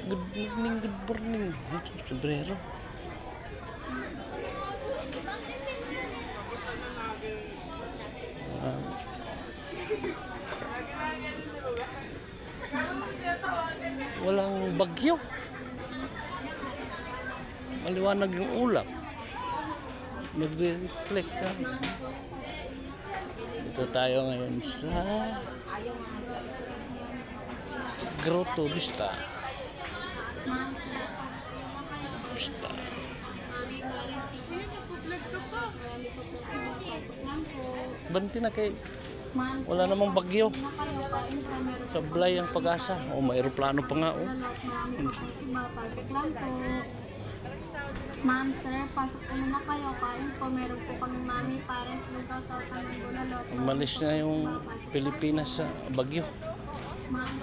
Good morning. Sombrero. Walang bagyo. Maliwanag yung ulap. Nag-reflect ka. Ito tayo ngayon sa Grotto Vista. Banti na kay wala namang bagyo. Sablay ang Pag-asa. May aeroplano pa nga. Ma'am, sir, pasok po muna kayo. Kain po, meron po kami mami, parents, lugaw, sautan ng bulalot. Umalis na yung Pilipinas sa bagyo. Ma'am,